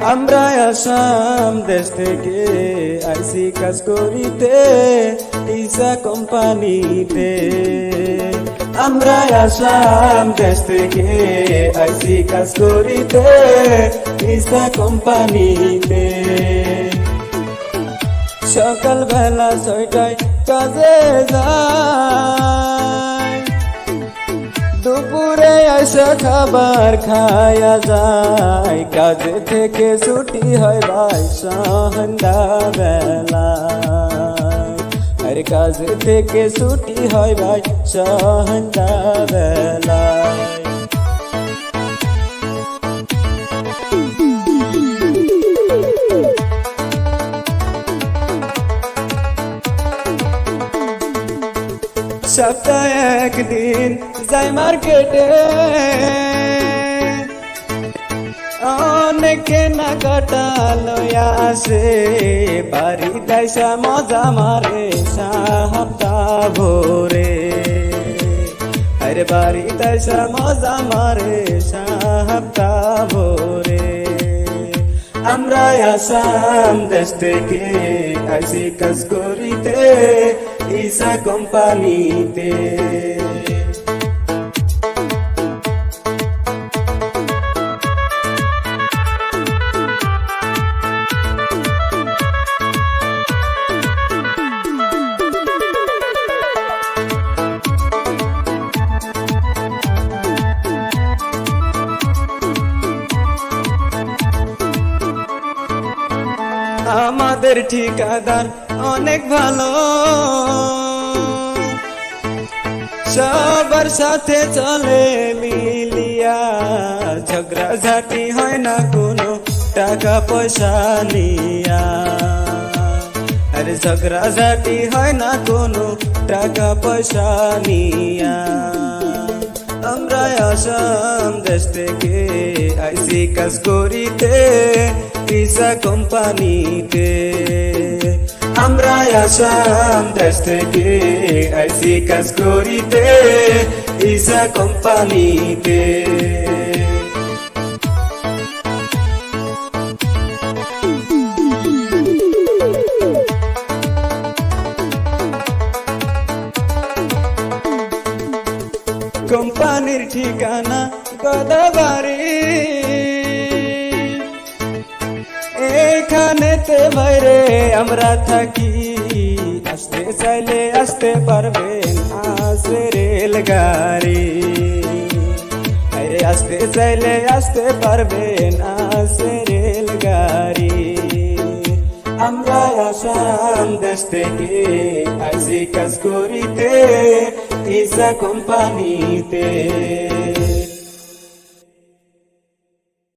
আমরা আসাম দেশ থেকে আইসি কাজ করিতে ইসা কোম্পানিতে। আমরা আসাম দেশ থেকে আইসি কাজ করিতে ইসা কোম্পানিতে। সকাল বেলা 6টায় কাজে যায়, দুপুরে এসে খাবার খায়া যায়। কাজে থেকে ছুটি হয় ভাই সন্ধ্যা বেলায়, আরে কাজে থেকে ছুটি হয় ভাই সন্ধ্যা বেলায়। সপ্তাহে একদিন যাই মার্কেটে, অনেক কেনাকাটা লইয়া আসে। বাড়ি দাইসা মজা মারে সপ্তাহ ভোরে, আরে বাড়ি দাইসা মজা মারে সপ্তাহ ভোরে। আমরা আসাম দেশ থেকে আইসি কাজ করিতে ইসা কোম্পানিতে। আমাদের ঠিকাদার অনেক ভালো, সবার সাথে চলে মিলিয়া। ঝগড়াঝাটি হয় না কোনো টাকা পয়সা নিয়া, আরে ঝগড়াঝাটি হয় না কোনো টাকা পয়সা নিয়া। আমরা আসাম দেশ থেকে আইসি কাজ করিতে ইসা কোম্পানিতে। আমরা আসাম দেশ থেকে আইসি কাজ করিতে ইসা কোম্পানিতে। কোম্পানির ঠিকানা গদাবাড়ি, এইখানেতে বাইরে আমরা থাকি। আসতে চাইলে আসতে পারবেন, আসে রেলগাড়ি। আরে আসতে চাইলে আসতে পারবেন, আসে রেলগাড়ি। আমরা আসাম দেশ থেকে আইসি কাজ করিতে ইসা কোম্পানিতে।